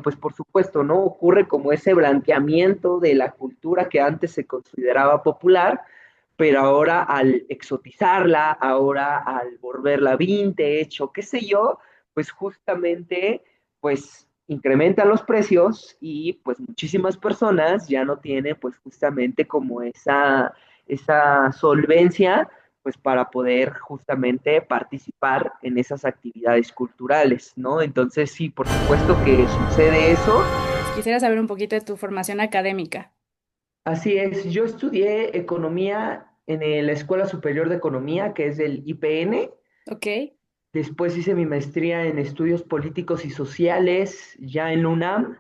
pues por supuesto, ¿no? Ocurre como ese blanqueamiento de la cultura que antes se consideraba popular, pero ahora al exotizarla, ahora al volverla vintage o qué sé yo, pues justamente, pues incrementan los precios y pues muchísimas personas ya no tienen pues justamente como esa solvencia pues para poder justamente participar en esas actividades culturales, ¿no? Entonces sí, por supuesto que sucede eso. Quisiera saber un poquito de tu formación académica. Así es, yo estudié economía en la Escuela Superior de Economía, que es el IPN. Ok. Después hice mi maestría en estudios políticos y sociales ya en la UNAM,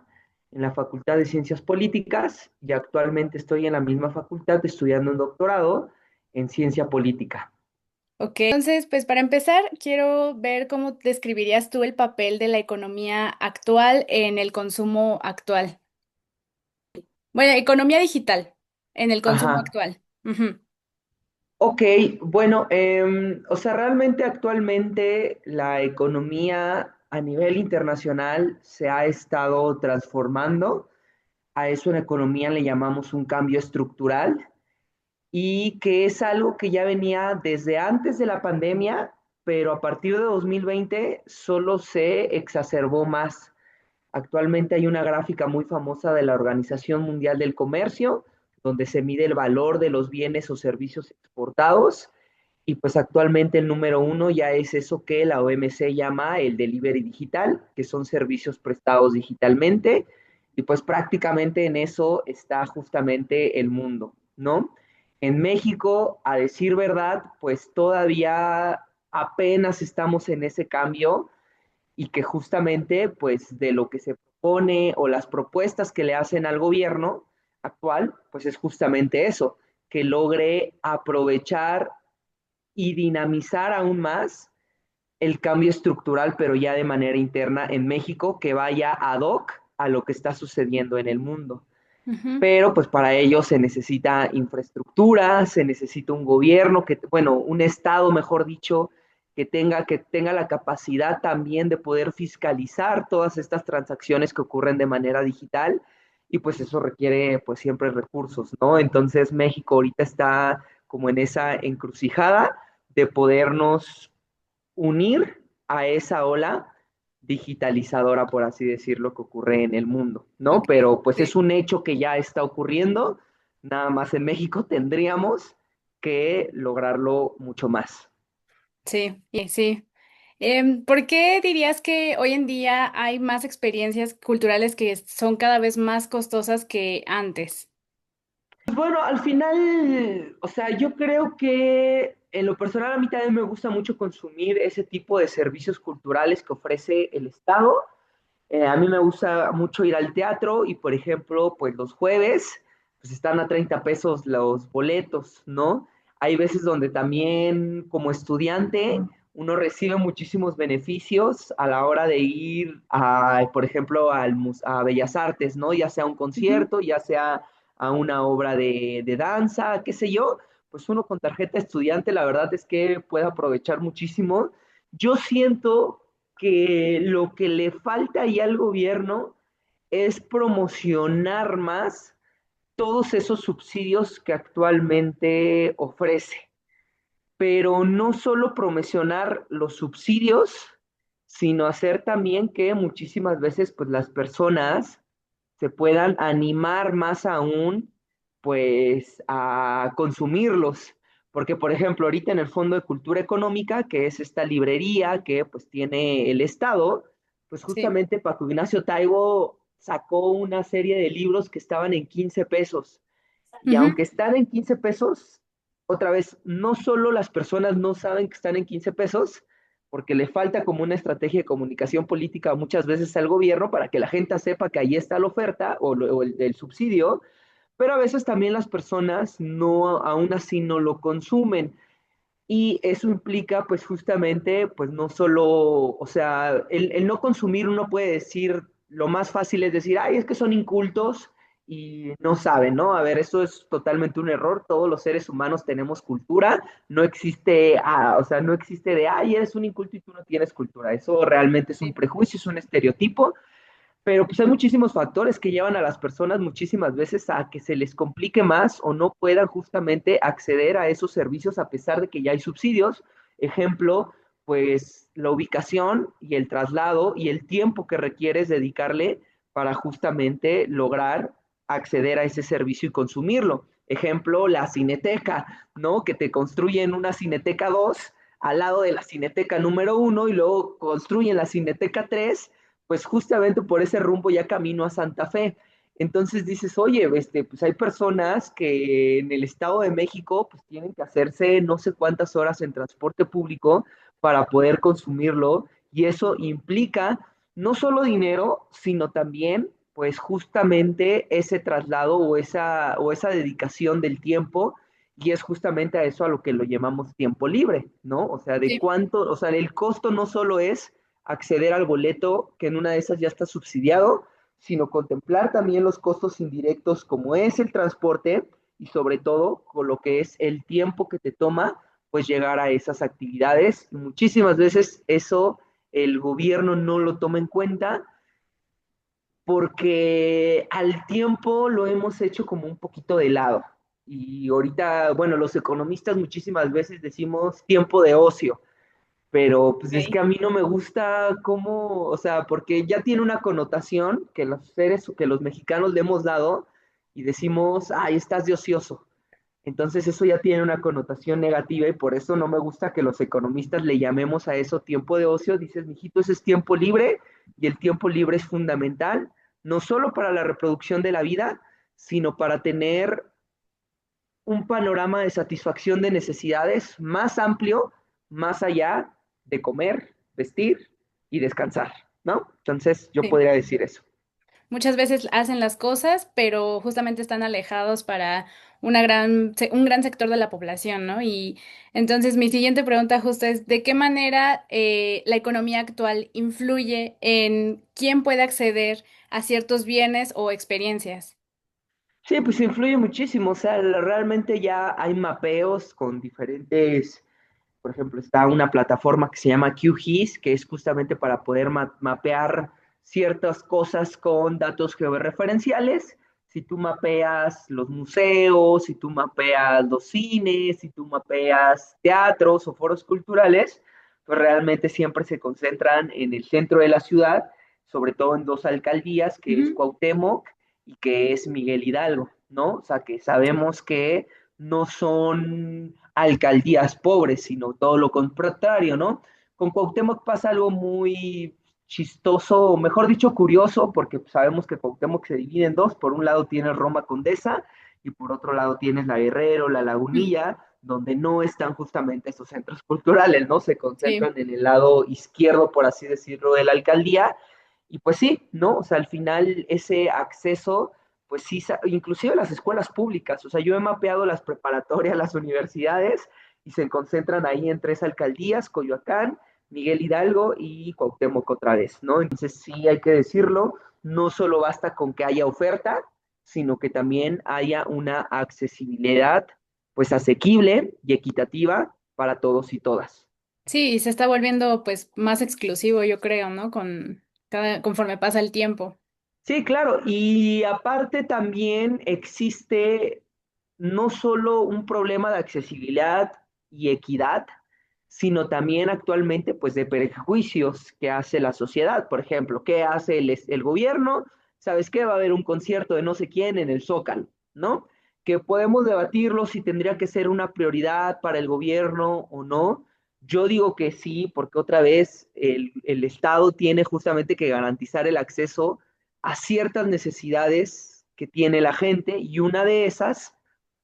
en la Facultad de Ciencias Políticas, y actualmente estoy en la misma facultad estudiando un doctorado en ciencia política. Ok, entonces, pues para empezar, quiero ver cómo describirías tú el papel de la economía actual en el consumo actual. Bueno, economía digital en el consumo Ajá. actual. Ujú. Ok, bueno, o sea, realmente actualmente la economía a nivel internacional se ha estado transformando. A eso en economía le llamamos un cambio estructural y que es algo que ya venía desde antes de la pandemia, pero a partir de 2020 solo se exacerbó más. Actualmente hay una gráfica muy famosa de la Organización Mundial del Comercio, donde se mide el valor de los bienes o servicios exportados. Y pues actualmente el número uno ya es eso que la OMC llama el delivery digital, que son servicios prestados digitalmente. Y pues prácticamente en eso está justamente el mundo, ¿no? En México, a decir verdad, pues todavía apenas estamos en ese cambio y que justamente pues de lo que se propone o las propuestas que le hacen al gobierno actual, pues es justamente eso, que logre aprovechar y dinamizar aún más el cambio estructural, pero ya de manera interna en México, que vaya ad hoc a lo que está sucediendo en el mundo. Ujú. Pero pues para ello se necesita infraestructura, se necesita un gobierno que, bueno, un estado, mejor dicho, que tenga la capacidad también de poder fiscalizar todas estas transacciones que ocurren de manera digital y pues eso requiere pues siempre recursos, ¿no? Entonces México ahorita está como en esa encrucijada de podernos unir a esa ola digitalizadora, por así decirlo, que ocurre en el mundo, ¿no? Ok. Pero pues es Sí. un hecho que ya está ocurriendo, nada más en México tendríamos que lograrlo mucho más. Sí, y sí. ¿Por qué dirías que hoy en día hay más experiencias culturales que son cada vez más costosas que antes? Pues bueno, al final, o sea, yo creo que en lo personal a mí también me gusta mucho consumir ese tipo de servicios culturales que ofrece el Estado. A mí me gusta mucho ir al teatro y, por ejemplo, pues los jueves, pues están a 30 pesos los boletos, ¿no? Hay veces donde también como estudiante uno recibe muchísimos beneficios a la hora de ir a, por ejemplo, a Bellas Artes, ¿no? Ya sea a un Ujú. concierto, ya sea a una obra de danza, qué sé yo, pues uno con tarjeta estudiante, la verdad es que puede aprovechar muchísimo. Yo siento que lo que le falta ahí al gobierno es promocionar más todos esos subsidios que actualmente ofrece, pero no solo promocionar los subsidios, sino hacer también que muchísimas veces pues las personas se puedan animar más aún pues a consumirlos. Porque, por ejemplo, ahorita en el Fondo de Cultura Económica, que es esta librería que pues tiene el Estado, pues Sí. justamente Paco Ignacio Taibo sacó una serie de libros que estaban en 15 pesos. Y Ujú. aunque están en 15 pesos, otra vez, no solo las personas no saben que están en 15 pesos, porque le falta como una estrategia de comunicación política muchas veces al gobierno para que la gente sepa que ahí está la oferta o el subsidio, pero a veces también las personas no, aún así no lo consumen. Y eso implica, pues justamente, pues no solo, o sea, el no consumir, uno puede decir, lo más fácil es decir, ay, es que son incultos y no saben, ¿no? A ver, eso es totalmente un error. Todos los seres humanos tenemos cultura. No existe, o sea, no existe de, ay, eres un inculto y tú no tienes cultura. Eso realmente es un Sí. prejuicio, es un estereotipo. pero pues hay muchísimos factores que llevan a las personas muchísimas veces a que se les complique más o no puedan justamente acceder a esos servicios a pesar de que ya hay subsidios. Ejemplo, pues la ubicación y el traslado y el tiempo que requieres dedicarle para justamente lograr acceder a ese servicio y consumirlo. Ejemplo, la cineteca, ¿no? Que te construyen una cineteca 2 al lado de la cineteca número uno y luego construyen la cineteca 3, pues justamente por ese rumbo ya camino a Santa Fe. Entonces dices, oye, pues hay personas que en el Estado de México pues tienen que hacerse no sé cuántas horas en transporte público para poder consumirlo y eso implica no solo dinero, sino también pues justamente ese traslado o esa dedicación del tiempo y es justamente a eso a lo que lo llamamos tiempo libre, ¿no? O sea, de Sí. cuánto, o sea, el costo no solo es acceder al boleto, que en una de esas ya está subsidiado, sino contemplar también los costos indirectos como es el transporte y sobre todo con lo que es el tiempo que te toma pues llegar a esas actividades. Y muchísimas veces eso el gobierno no lo toma en cuenta porque al tiempo lo hemos hecho como un poquito de lado. Y ahorita, bueno, los economistas muchísimas veces decimos tiempo de ocio, pero pues es que Ok. a mí no me gusta cómo, o sea, porque ya tiene una connotación que los seres, que los mexicanos le hemos dado y decimos, ay, estás de ocioso. Entonces eso ya tiene una connotación negativa y por eso no me gusta que los economistas le llamemos a eso tiempo de ocio. Dices, mijito, ese es tiempo libre y el tiempo libre es fundamental, no solo para la reproducción de la vida, sino para tener un panorama de satisfacción de necesidades más amplio, más allá de comer, vestir y descansar, ¿no? Entonces yo Sí. podría decir eso. Muchas veces hacen las cosas, pero justamente están alejados para un gran sector de la población, ¿no? Y entonces mi siguiente pregunta justo es, ¿de qué manera la economía actual influye en quién puede acceder a ciertos bienes o experiencias? Sí, pues influye muchísimo, o sea, realmente ya hay mapeos con diferentes, por ejemplo, está una plataforma que se llama QGIS, que es justamente para poder mapear ciertas cosas con datos georreferenciales. Si tú mapeas los museos, si tú mapeas los cines, si tú mapeas teatros o foros culturales, pues realmente siempre se concentran en el centro de la ciudad, sobre todo en dos alcaldías, que es Ujú. Cuauhtémoc y que es Miguel Hidalgo, ¿no? O sea, que sabemos que no son alcaldías pobres, sino todo lo contrario, ¿no? Con Cuauhtémoc pasa algo muy chistoso, o mejor dicho, curioso, porque sabemos que Cuauhtémoc se divide en dos. Por un lado tienes Roma Condesa y por otro lado tienes la Guerrero, la Lagunilla, donde no están justamente estos centros culturales, ¿no? Se Sí. concentran en el lado izquierdo, por así decirlo, de la alcaldía. Y pues sí, ¿no? O sea, al final ese acceso pues sí, inclusive las escuelas públicas, o sea, yo he mapeado las preparatorias, las universidades y se concentran ahí en tres alcaldías, Coyoacán, Miguel Hidalgo y Cuauhtémoc otra vez, ¿no? Entonces sí hay que decirlo, no solo basta con que haya oferta, sino que también haya una accesibilidad pues asequible y equitativa para todos y todas. Sí, y se está volviendo pues más exclusivo, yo creo, ¿no? Conforme pasa el tiempo. Sí, claro, y aparte también existe no solo un problema de accesibilidad y equidad, sino también actualmente pues de prejuicios que hace la sociedad. Por ejemplo, ¿qué hace el gobierno? ¿Sabes qué? Va a haber un concierto de no sé quién en el Zócalo, ¿no? Que podemos debatirlo si tendría que ser una prioridad para el gobierno o no. Yo digo que sí, porque otra vez el Estado tiene justamente que garantizar el acceso a ciertas necesidades que tiene la gente y una de esas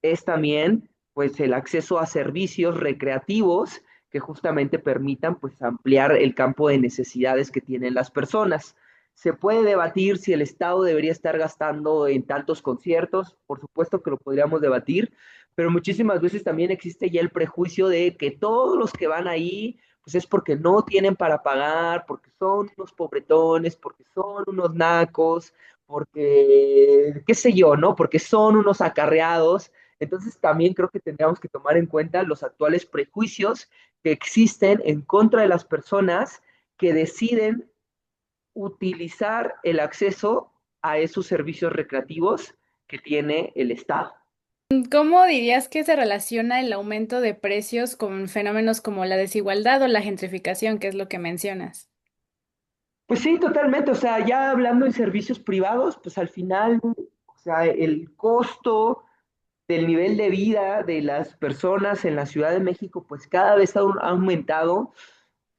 es también pues el acceso a servicios recreativos que justamente permitan pues ampliar el campo de necesidades que tienen las personas. Se puede debatir si el Estado debería estar gastando en tantos conciertos, por supuesto que lo podríamos debatir, pero muchísimas veces también existe ya el prejuicio de que todos los que van ahí pues es porque no tienen para pagar, porque son unos pobretones, porque son unos nacos, porque, qué sé yo, ¿no? Porque son unos acarreados. Entonces también creo que tendríamos que tomar en cuenta los actuales prejuicios que existen en contra de las personas que deciden utilizar el acceso a esos servicios recreativos que tiene el Estado. ¿Cómo dirías que se relaciona el aumento de precios con fenómenos como la desigualdad o la gentrificación, que es lo que mencionas? Pues sí, totalmente. O sea, ya hablando en servicios privados, pues al final, o sea, el costo del nivel de vida de las personas en la Ciudad de México, pues cada vez ha aumentado,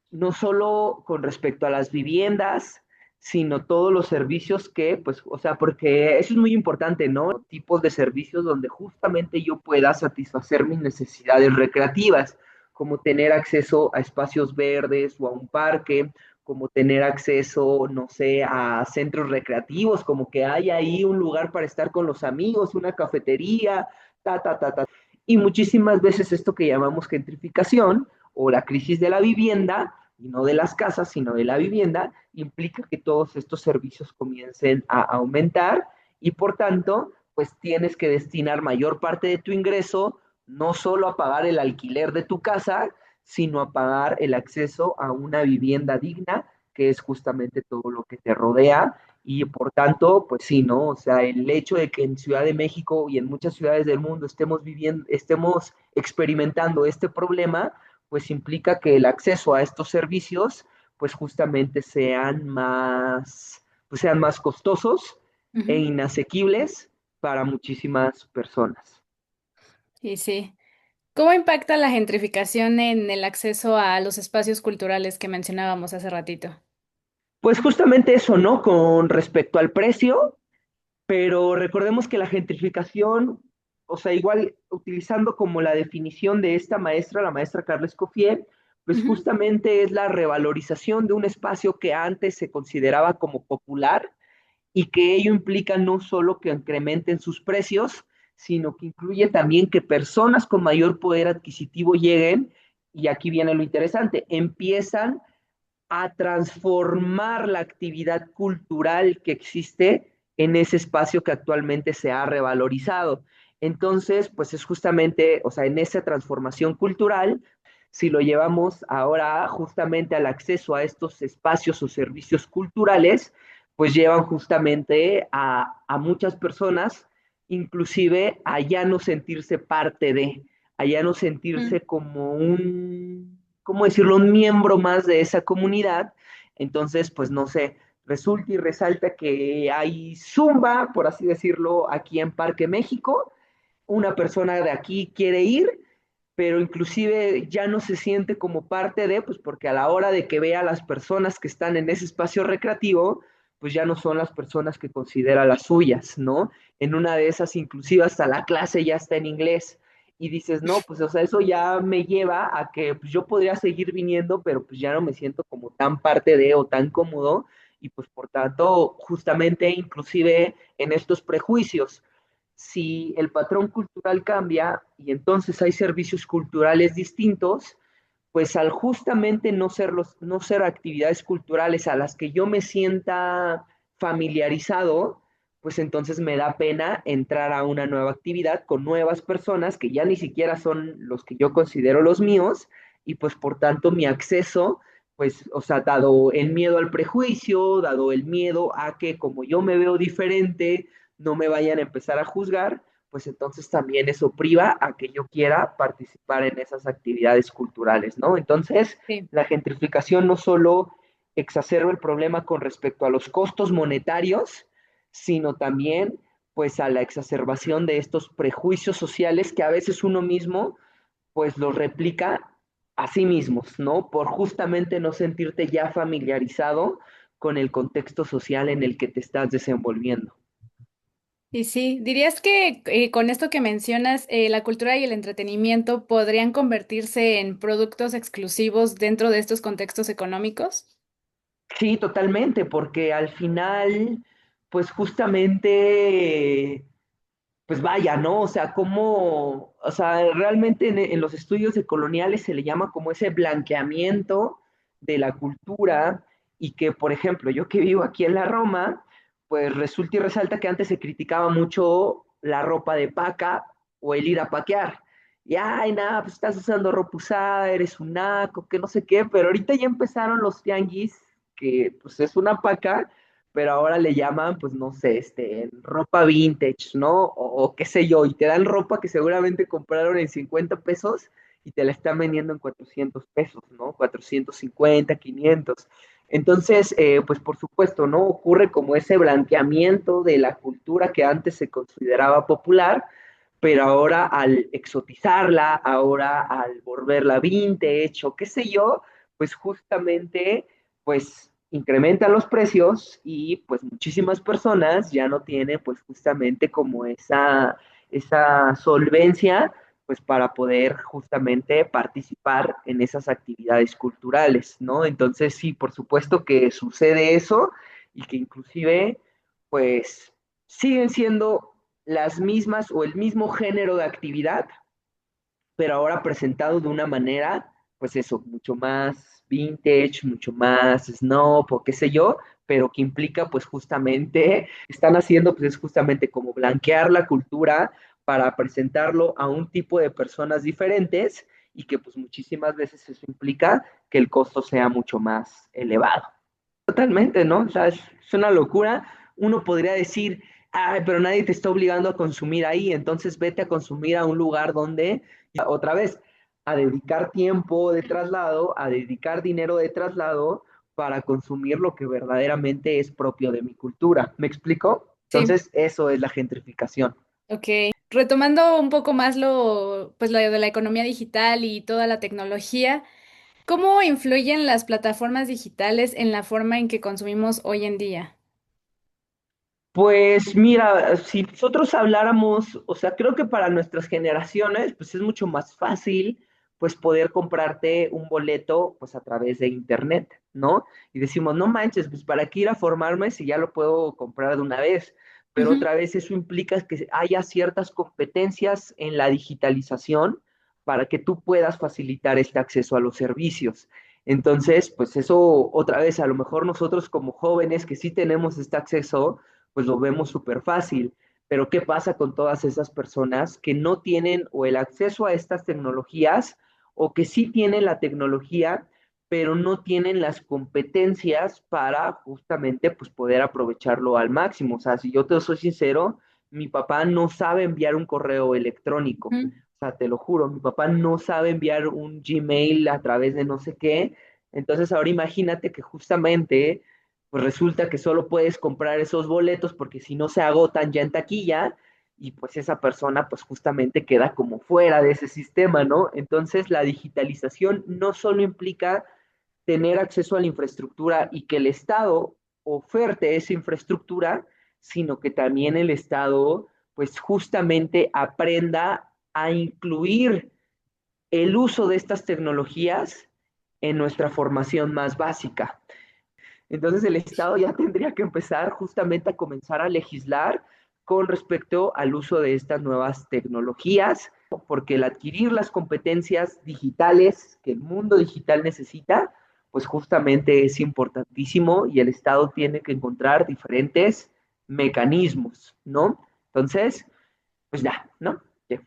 no solo con respecto a las viviendas, sino todos los servicios que, pues, o sea, porque eso es muy importante, ¿no? Tipos de servicios donde justamente yo pueda satisfacer mis necesidades recreativas, como tener acceso a espacios verdes o a un parque, como tener acceso, no sé, a centros recreativos, como que hay ahí un lugar para estar con los amigos, una cafetería, ta, ta, ta, ta. Y muchísimas veces esto que llamamos gentrificación o la crisis de la vivienda, y no de las casas, sino de la vivienda, implica que todos estos servicios comiencen a aumentar y por tanto, pues tienes que destinar mayor parte de tu ingreso no solo a pagar el alquiler de tu casa, sino a pagar el acceso a una vivienda digna, que es justamente todo lo que te rodea. Y por tanto, pues sí, ¿no? O sea, el hecho de que en Ciudad de México y en muchas ciudades del mundo estemos viviendo, estemos experimentando este problema, pues implica que el acceso a estos servicios, pues justamente pues sean más costosos e Ujú. inasequibles para muchísimas personas. Y sí. ¿Cómo impacta la gentrificación en el acceso a los espacios culturales que mencionábamos hace ratito? Pues justamente eso, ¿no? Con respecto al precio, pero recordemos que la gentrificación, o sea, igual utilizando como la definición de esta maestra, la maestra Carla Escoffier, pues Ujú. justamente es la revalorización de un espacio que antes se consideraba como popular y que ello implica no solo que incrementen sus precios, sino que incluye también que personas con mayor poder adquisitivo lleguen, y aquí viene lo interesante, empiezan a transformar la actividad cultural que existe en ese espacio que actualmente se ha revalorizado. Entonces, pues es justamente, o sea, en esa transformación cultural, si lo llevamos ahora justamente al acceso a estos espacios o servicios culturales, pues llevan justamente a muchas personas, inclusive a ya no sentirse parte de, a ya no Mm. sentirse como ¿cómo decirlo?, un miembro más de esa comunidad. Entonces, pues no sé, resulta y resalta que hay Zumba, por así decirlo, aquí en Parque México. Una persona de aquí quiere ir, pero inclusive ya no se siente como parte de, pues porque a la hora de que vea a las personas que están en ese espacio recreativo, pues ya no son las personas que considera las suyas, ¿no? En una de esas, inclusive hasta la clase ya está en inglés. Y dices, no, pues o sea, eso ya me lleva a que pues, yo podría seguir viniendo, pero pues ya no me siento como tan parte de o tan cómodo, y pues por tanto, justamente inclusive en estos prejuicios, si el patrón cultural cambia y entonces hay servicios culturales distintos, pues al justamente no ser actividades culturales a las que yo me sienta familiarizado, pues entonces me da pena entrar a una nueva actividad con nuevas personas que ya ni siquiera son los que yo considero los míos, y pues por tanto mi acceso, pues, o sea, dado el miedo al prejuicio, dado el miedo a que como yo me veo diferente, no me vayan a empezar a juzgar, pues entonces también eso priva a que yo quiera participar en esas actividades culturales, ¿no? Entonces, Sí. la gentrificación no solo exacerba el problema con respecto a los costos monetarios, sino también pues a la exacerbación de estos prejuicios sociales que a veces uno mismo pues los replica a sí mismos, ¿no? Por justamente no sentirte ya familiarizado con el contexto social en el que te estás desenvolviendo. Y sí, ¿dirías que con esto que mencionas, la cultura y el entretenimiento podrían convertirse en productos exclusivos dentro de estos contextos económicos? Sí, totalmente, porque al final, pues justamente, pues vaya, ¿no? O sea, como, o sea, realmente en los estudios de coloniales se le llama como ese blanqueamiento de la cultura, y que, por ejemplo, yo que vivo aquí en la Roma, pues resulta y resalta que antes se criticaba mucho la ropa de paca o el ir a paquear. Y, ay, nada, pues estás usando ropa usada, eres un naco, que no sé qué, pero ahorita ya empezaron los tianguis que pues es una paca, pero ahora le llaman, pues no sé, ropa vintage, ¿no? O qué sé yo, y te dan ropa que seguramente compraron en 50 pesos y te la están vendiendo en 400 pesos, ¿no? 450, 500. Entonces, pues por supuesto, ¿no? Ocurre como ese blanqueamiento de la cultura que antes se consideraba popular, pero ahora al exotizarla, ahora al volverla vintage o qué sé yo, pues justamente, pues incrementan los precios y pues muchísimas personas ya no tienen pues justamente como esa solvencia pues para poder justamente participar en esas actividades culturales, ¿no? Entonces sí, por supuesto que sucede eso y que inclusive pues siguen siendo las mismas o el mismo género de actividad, pero ahora presentado de una manera, pues eso, mucho más vintage, mucho más snob o qué sé yo, pero que implica pues justamente, están haciendo pues es justamente como blanquear la cultura para presentarlo a un tipo de personas diferentes y que pues muchísimas veces eso implica que el costo sea mucho más elevado. Totalmente, ¿no? O sea, es una locura. Uno podría decir, ay, pero nadie te está obligando a consumir ahí, entonces vete a consumir a un lugar donde, otra vez, a dedicar tiempo de traslado, a dedicar dinero de traslado para consumir lo que verdaderamente es propio de mi cultura. ¿Me explico? Sí, Entonces, eso es la gentrificación. ok. Retomando un poco más pues lo de la economía digital y toda la tecnología, ¿cómo influyen las plataformas digitales en la forma en que consumimos hoy en día? Pues mira, si nosotros habláramos, o sea, creo que para nuestras generaciones, pues es mucho más fácil, pues poder comprarte un boleto, pues a través de internet, ¿no? Y decimos, no manches, pues para qué ir a formarme si ya lo puedo comprar de una vez. Pero Ujú. otra vez eso implica que haya ciertas competencias en la digitalización para que tú puedas facilitar este acceso a los servicios. Entonces, pues eso, otra vez, a lo mejor nosotros como jóvenes que sí tenemos este acceso, pues lo vemos súper fácil. Pero ¿qué pasa con todas esas personas que no tienen o el acceso a estas tecnologías o que sí tienen la tecnología, pero no tienen las competencias para justamente pues poder aprovecharlo al máximo? O sea, si yo te soy sincero, mi papá no sabe enviar un correo electrónico. Ujú. O sea, te lo juro, mi papá no sabe enviar un Gmail a través de no sé qué. Entonces ahora imagínate que justamente pues resulta que solo puedes comprar esos boletos porque si no se agotan ya en taquilla y pues esa persona pues justamente queda como fuera de ese sistema, ¿no? Entonces la digitalización no solo implica tener acceso a la infraestructura y que el Estado oferte esa infraestructura, sino que también el Estado pues justamente aprenda a incluir el uso de estas tecnologías en nuestra formación más básica. Entonces el Estado ya tendría que empezar justamente a comenzar a legislar con respecto al uso de estas nuevas tecnologías, porque el adquirir las competencias digitales que el mundo digital necesita, pues justamente es importantísimo y el Estado tiene que encontrar diferentes mecanismos, ¿no? Entonces, pues ya, ¿no? Ya.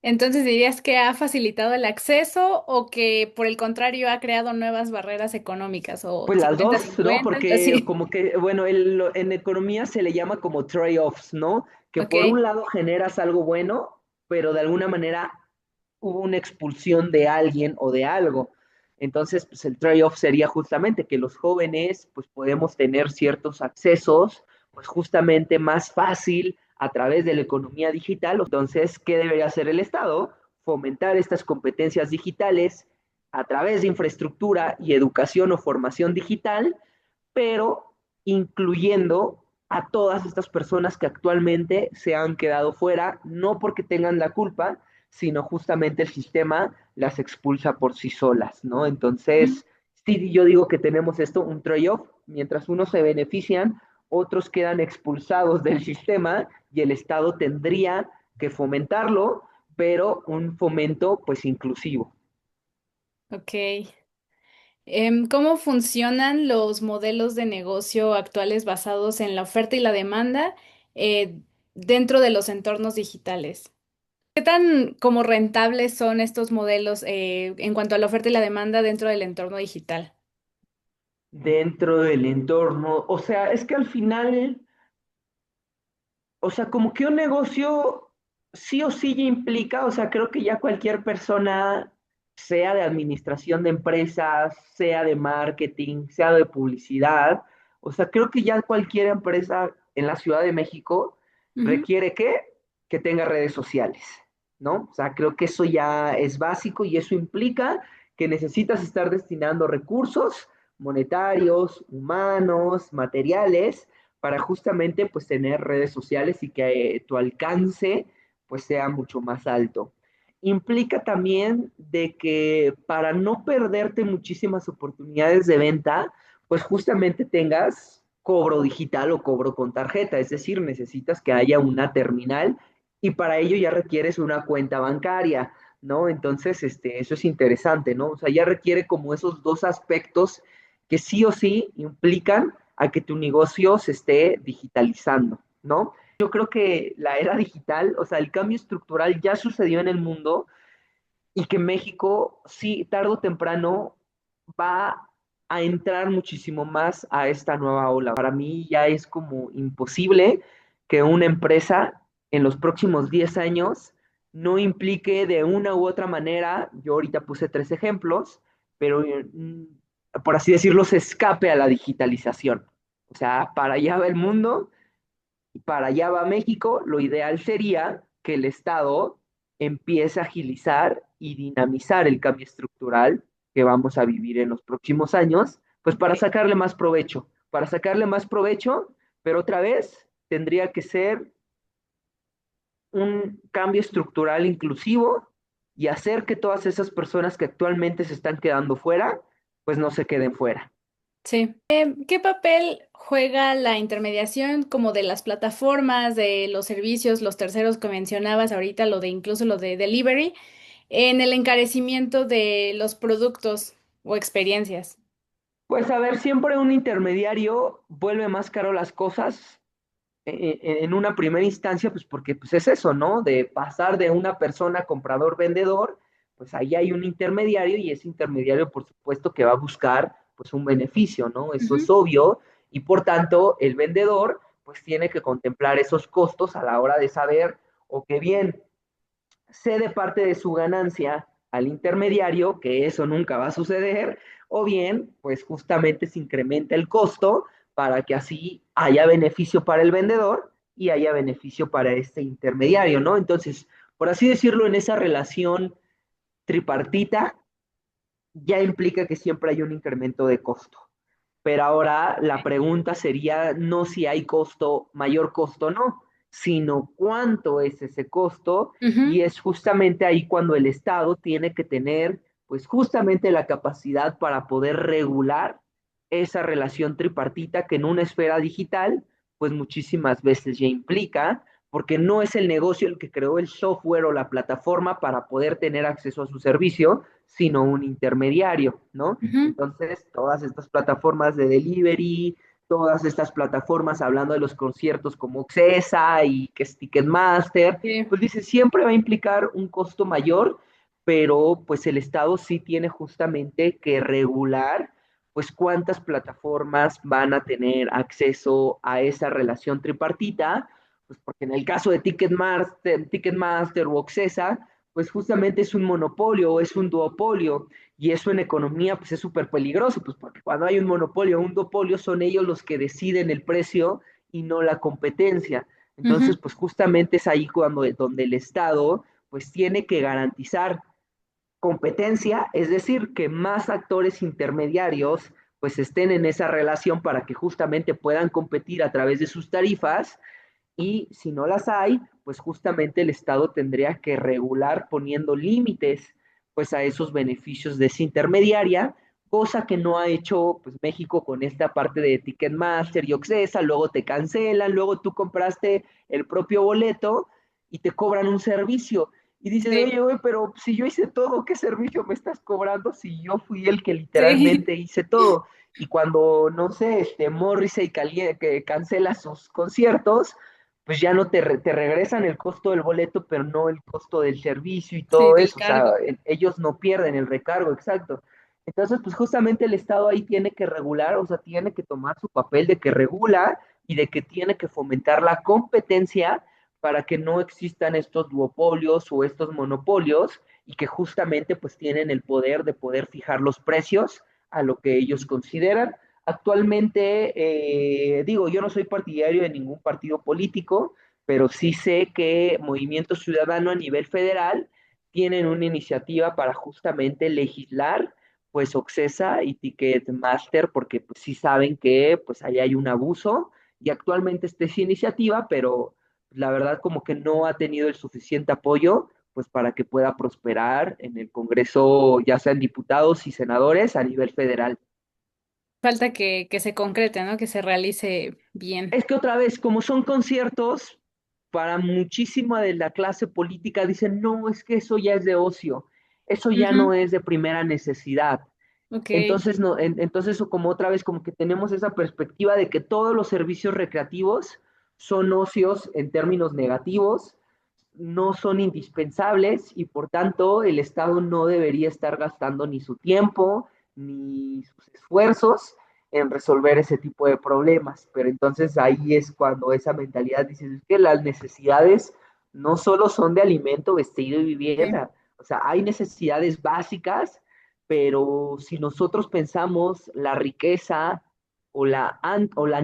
Entonces, ¿dirías que ha facilitado el acceso o que por el contrario ha creado nuevas barreras económicas o Pues las dos, ¿no? 50-50? Porque Así. como que, bueno, en economía se le llama como trade-offs, ¿no? Que por Ok. un lado generas algo bueno, pero de alguna manera hubo una expulsión de alguien o de algo. Entonces, pues el trade-off sería justamente que los jóvenes, pues podemos tener ciertos accesos, pues justamente más fácil a través de la economía digital. Entonces, ¿qué debería hacer el Estado? Fomentar estas competencias digitales a través de infraestructura y educación o formación digital, pero incluyendo a todas estas personas que actualmente se han quedado fuera, no porque tengan la culpa, sino justamente el sistema las expulsa por sí solas, ¿no? Ujú. Entonces, sí, yo digo que tenemos esto, un trade-off, mientras unos se benefician, otros quedan expulsados del sistema y el Estado tendría que fomentarlo, pero un fomento pues inclusivo. Ok. ¿Cómo funcionan los modelos de negocio actuales basados en la oferta y la demanda eh, dentro de los entornos digitales? ¿Qué tan como rentables son estos modelos en cuanto a la oferta y la demanda dentro del entorno digital? dentro del entorno. O sea, es que al final, o sea, como que un negocio sí o sí ya implica, o sea, creo que ya cualquier persona, sea de administración de empresas, sea de marketing, sea de publicidad, o sea, creo que ya cualquier empresa en la Ciudad de México Ujú. requiere que tenga redes sociales, ¿no? O sea, creo que eso ya es básico y eso implica que necesitas estar destinando recursos monetarios, humanos, materiales para justamente pues tener redes sociales y que tu alcance pues sea mucho más alto. Implica también de que para no perderte muchísimas oportunidades de venta, pues justamente tengas cobro digital o cobro con tarjeta, es decir, necesitas que haya una terminal y para ello ya requieres una cuenta bancaria, ¿no? Entonces, eso es interesante, ¿no? O sea, ya requiere como esos dos aspectos que sí o sí implican a que tu negocio se esté digitalizando, ¿no? Yo creo que la era digital, o sea, el cambio estructural ya sucedió en el mundo y que México, sí, tarde o temprano, va a entrar muchísimo más a esta nueva ola. Para mí ya es como imposible que una empresa en los próximos 10 años no implique de una u otra manera, yo ahorita puse tres ejemplos, pero por así decirlo, se escape a la digitalización. O sea, para allá va el mundo para allá va México, lo ideal sería que el Estado empiece a agilizar y dinamizar el cambio estructural que vamos a vivir en los próximos años, pues para sacarle más provecho, pero otra vez tendría que ser un cambio estructural inclusivo y hacer que todas esas personas que actualmente se están quedando fuera, pues no se queden fuera. Sí. ¿Qué papel juega la intermediación como de las plataformas, de los servicios, los terceros que mencionabas ahorita, lo de incluso lo de delivery, en el encarecimiento de los productos o experiencias? Pues a ver, siempre un intermediario vuelve más caro las cosas en una primera instancia, pues porque pues es eso, ¿no? De pasar de una persona comprador-vendedor, pues ahí hay un intermediario y ese intermediario, por supuesto, que va a buscar pues un beneficio, ¿no? Eso es Ujú. obvio y por tanto el vendedor pues tiene que contemplar esos costos a la hora de saber o que bien cede parte de su ganancia al intermediario, que eso nunca va a suceder, o bien, pues justamente se incrementa el costo para que así haya beneficio para el vendedor y haya beneficio para este intermediario, ¿no? Entonces, por así decirlo, en esa relación tripartita ya implica que siempre hay un incremento de costo. Pero ahora la pregunta sería no si hay costo, mayor costo o no, sino cuánto es ese costo Ujú. y es justamente ahí cuando el Estado tiene que tener pues justamente la capacidad para poder regular esa relación tripartita que en una esfera digital pues muchísimas veces ya implica, porque no es el negocio el que creó el software o la plataforma para poder tener acceso a su servicio, sino un intermediario, ¿no? Ujú. Entonces, todas estas plataformas de delivery, todas estas plataformas hablando de los conciertos como Xesa y que es Ticketmaster, Sí. pues dice, siempre va a implicar un costo mayor, pero pues el Estado sí tiene justamente que regular pues cuántas plataformas van a tener acceso a esa relación tripartita, pues porque en el caso de Ticketmaster o Xesa, pues justamente es un monopolio o es un duopolio. Y eso en economía pues es súper peligroso, pues porque cuando hay un monopolio o un duopolio son ellos los que deciden el precio y no la competencia. Entonces, Ujú. pues justamente es ahí cuando donde el Estado pues tiene que garantizar competencia, es decir, que más actores intermediarios pues estén en esa relación para que justamente puedan competir a través de sus tarifas y si no las hay, pues justamente el Estado tendría que regular poniendo límites pues a esos beneficios de esa intermediaria, cosa que no ha hecho pues México con esta parte de Ticketmaster y Oxesa, luego te cancelan, luego tú compraste el propio boleto y te cobran un servicio. Y dices, Sí. oye, güey, pero si yo hice todo, ¿qué servicio me estás cobrando si yo fui el que Sí. literalmente hice todo? Y cuando, no sé, Morrissey que cancela sus conciertos, pues ya no te regresan el costo del boleto, pero no el costo del servicio y Sí, todo del eso. O sea, cargo. ellos no pierden el recargo, exacto. Entonces, pues justamente el Estado ahí tiene que regular, o sea, tiene que tomar su papel de que regula y de que tiene que fomentar la competencia para que no existan estos duopolios o estos monopolios y que justamente pues tienen el poder de poder fijar los precios a lo que ellos consideran. Actualmente, digo, yo no soy partidario de ningún partido político, pero sí sé que Movimiento Ciudadano a nivel federal tienen una iniciativa para justamente legislar pues Oxesa y Ticketmaster porque pues sí saben que pues ahí hay un abuso y actualmente está esa iniciativa, pero la verdad como que no ha tenido el suficiente apoyo pues para que pueda prosperar en el Congreso, ya sean diputados y senadores a nivel federal. Falta que se concrete, ¿no? Que se realice bien. Es que otra vez, como son conciertos, para muchísima de la clase política dicen, no, es que eso ya es de ocio, eso ya no Ujú. es de primera necesidad. Ok. Entonces, no, entonces como otra vez, como que tenemos esa perspectiva de que todos los servicios recreativos son ocios en términos negativos, no son indispensables y por tanto el Estado no debería estar gastando ni su tiempo ni sus esfuerzos en resolver ese tipo de problemas. Pero entonces ahí es cuando esa mentalidad dice es que las necesidades no solo son de alimento, vestido y Sí. vivienda, o sea, hay necesidades básicas, pero si nosotros pensamos la riqueza o la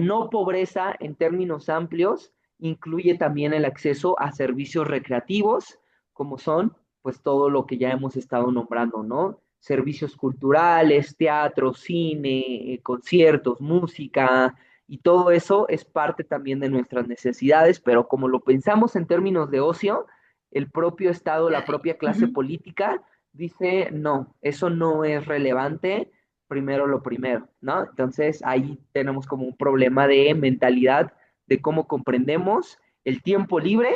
no pobreza en términos amplios, incluye también el acceso a servicios recreativos, como son pues todo lo que ya hemos estado nombrando, ¿no? Servicios culturales, teatro, cine, conciertos, música, y todo eso es parte también de nuestras necesidades, pero como lo pensamos en términos de ocio, el propio Estado, la Ay. propia clase Ujú. política dice, no, eso no es relevante, primero lo primero, ¿no? Entonces ahí tenemos como un problema de mentalidad de cómo comprendemos el tiempo libre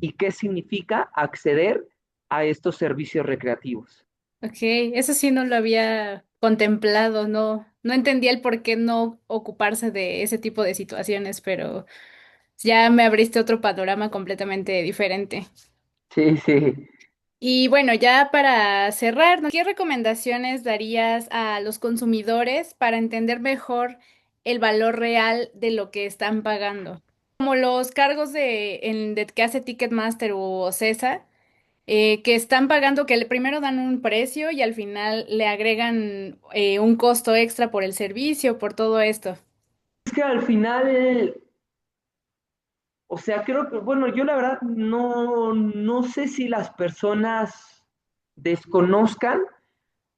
y qué significa acceder a estos servicios recreativos. Ok, eso sí no lo había contemplado, no, no entendía el por qué no ocuparse de ese tipo de situaciones, pero ya me abriste otro panorama completamente diferente. Sí, sí. Y bueno, ya para cerrar, ¿no? ¿Qué recomendaciones darías a los consumidores para entender mejor el valor real de lo que están pagando? Como los cargos de que hace Ticketmaster o Cesa, que están pagando, que primero dan un precio y al final le agregan un costo extra por el servicio, por todo esto. Es que al final, o sea, creo que, bueno, yo la verdad no sé si las personas desconozcan,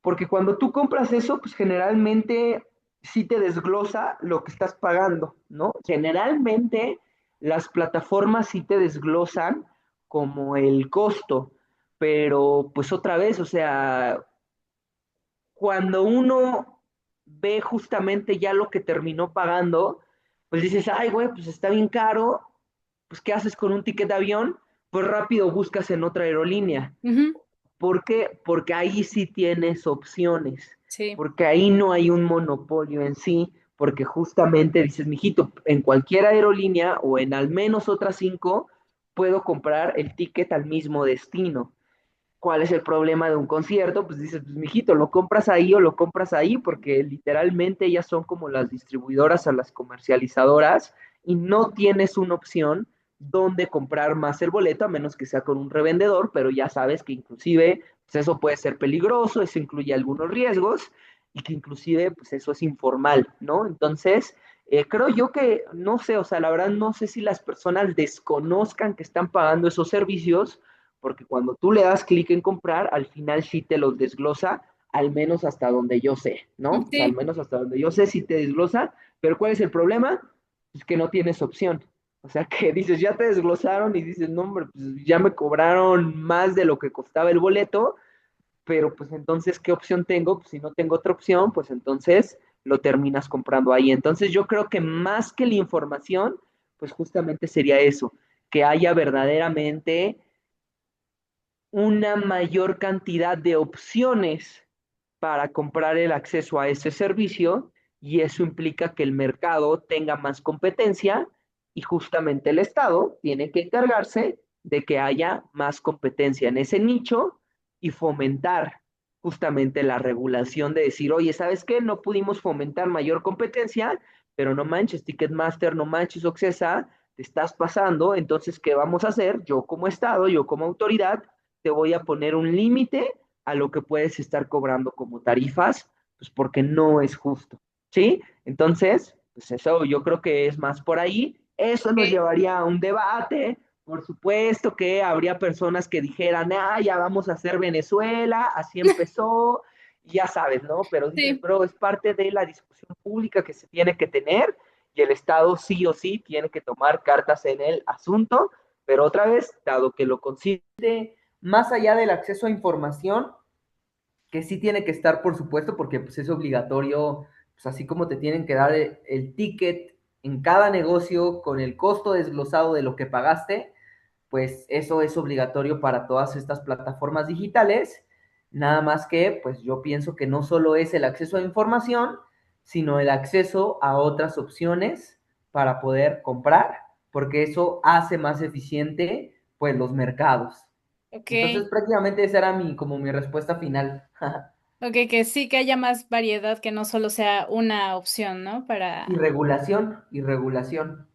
porque cuando tú compras eso, pues generalmente sí te desglosa lo que estás pagando, ¿no? Generalmente las plataformas sí te desglosan como el costo, pero pues otra vez, o sea, cuando uno ve justamente ya lo que terminó pagando, pues dices, ay, güey, pues está bien caro, pues ¿qué haces con un ticket de avión? Pues rápido buscas en otra aerolínea. Ujú. ¿Por qué? Porque ahí sí tienes opciones, Sí. porque ahí no hay un monopolio en sí, porque justamente dices, mijito, en cualquier aerolínea o en al menos otras cinco, puedo comprar el ticket al mismo destino. ¿Cuál es el problema de un concierto? Pues dices, pues mijito, lo compras ahí o lo compras ahí, porque literalmente ellas son como las distribuidoras a las comercializadoras y no tienes una opción donde comprar más el boleto, a menos que sea con un revendedor, pero ya sabes que inclusive pues eso puede ser peligroso, eso incluye algunos riesgos y que inclusive pues eso es informal, ¿no? Entonces, creo yo que, no sé, o sea, la verdad no sé si las personas desconozcan que están pagando esos servicios porque cuando tú le das clic en comprar, al final sí te los desglosa, al menos hasta donde yo sé, ¿no? O sea, al Sí. menos hasta donde yo sé sí te desglosa, pero ¿cuál es el problema? Pues que no tienes opción. O sea, que dices, ya te desglosaron y dices, no, hombre, pues ya me cobraron más de lo que costaba el boleto, pero pues entonces, ¿qué opción tengo? Pues si no tengo otra opción, pues entonces lo terminas comprando ahí. Entonces yo creo que más que la información, pues justamente sería eso, que haya verdaderamente una mayor cantidad de opciones para comprar el acceso a ese servicio y eso implica que el mercado tenga más competencia y justamente el Estado tiene que encargarse de que haya más competencia en ese nicho y fomentar. justamente la regulación de decir, oye, ¿sabes qué? No pudimos fomentar mayor competencia, pero no manches, Ticketmaster, no manches, Occesa, te estás pasando, entonces, ¿qué vamos a hacer? Yo como Estado, yo como autoridad, te voy a poner un límite a lo que puedes estar cobrando como tarifas, pues porque no es justo, ¿sí? Entonces, pues eso yo creo que es más por ahí. Eso nos Ok. llevaría a un debate. Por supuesto que habría personas que dijeran, ah, ya vamos a hacer Venezuela, así empezó, y ya sabes, ¿no? Pero dices, Sí. bro, es parte de la discusión pública que se tiene que tener y el Estado sí o sí tiene que tomar cartas en el asunto, pero otra vez, dado que lo considere más allá del acceso a información, que sí tiene que estar, por supuesto, porque pues, es obligatorio, pues así como te tienen que dar el ticket en cada negocio con el costo desglosado de lo que pagaste, pues eso es obligatorio para todas estas plataformas digitales. Nada más que, pues yo pienso que no solo es el acceso a información, sino el acceso a otras opciones para poder comprar, porque eso hace más eficiente, pues, los mercados. Ok, Entonces, prácticamente esa era como mi respuesta final. ok, que sí que haya más variedad, que no solo sea una opción, ¿no? Y Para... regulación, y regulación.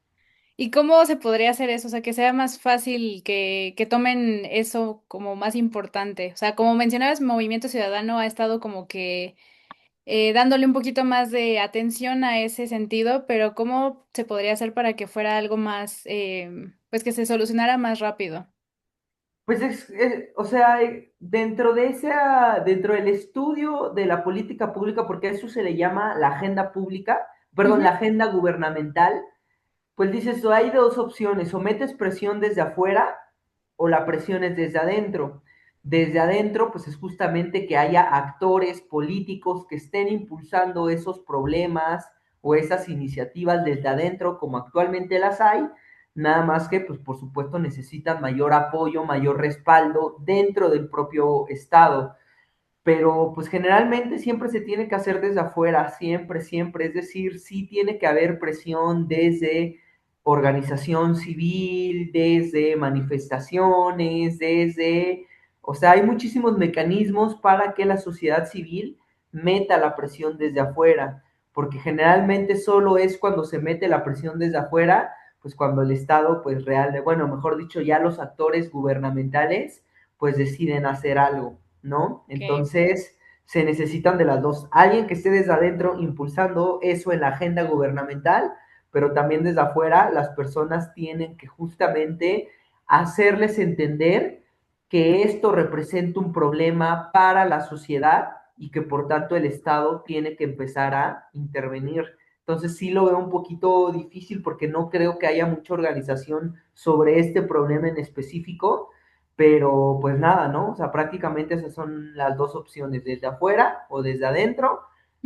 ¿Y cómo se podría hacer eso? O sea, que sea más fácil que tomen eso como más importante. O sea, como mencionabas, Movimiento Ciudadano ha estado como que dándole un poquito más de atención a ese sentido, pero ¿cómo se podría hacer para que fuera algo más, pues que se solucionara más rápido? Pues o sea, dentro del estudio de la política pública, porque a eso se le llama la agenda pública, perdón, Ujú. la agenda gubernamental, pues dices, hay dos opciones, o metes presión desde afuera o la presión es desde adentro. Desde adentro, pues es justamente que haya actores políticos que estén impulsando esos problemas o esas iniciativas desde adentro, como actualmente las hay, nada más que, pues por supuesto, necesitan mayor apoyo, mayor respaldo dentro del propio Estado. Pero pues generalmente siempre se tiene que hacer desde afuera, siempre, siempre. Es decir, sí tiene que haber presión desde organización civil, desde manifestaciones, o sea, hay muchísimos mecanismos para que la sociedad civil meta la presión desde afuera, porque generalmente solo es cuando se mete la presión desde afuera, pues cuando el Estado, pues real, bueno, mejor dicho, ya los actores gubernamentales, pues deciden hacer algo. ¿No? Ok, Entonces, se necesitan de las dos. Alguien que esté desde adentro impulsando eso en la agenda gubernamental, pero también desde afuera las personas tienen que justamente hacerles entender que esto representa un problema para la sociedad y que por tanto el Estado tiene que empezar a intervenir. Entonces sí lo veo un poquito difícil porque no creo que haya mucha organización sobre este problema en específico, pero pues nada, ¿no? O sea, prácticamente esas son las dos opciones, desde afuera o desde adentro.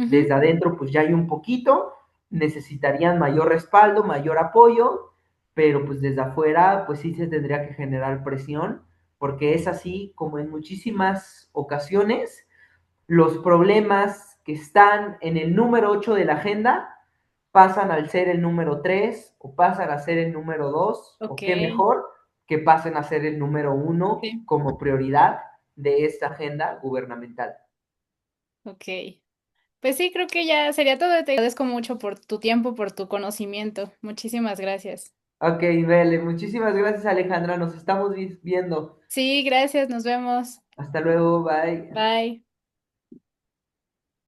Desde ujú, adentro pues ya hay un poquito, necesitarían mayor respaldo, mayor apoyo, pero pues desde afuera pues sí se tendría que generar presión, porque es así como en muchísimas ocasiones los problemas que están en el número 8 de la agenda pasan al ser el número 3 o pasan a ser el número 2 ok, o qué mejor que pasen a ser el número 1 sí, como prioridad de esta agenda gubernamental. ok. Pues sí, creo que ya sería todo. Te agradezco mucho por tu tiempo, por tu conocimiento. Muchísimas gracias. Ok, Vele, muchísimas gracias Alejandra, nos estamos viendo. Sí, gracias, nos vemos. Hasta luego, bye. Bye.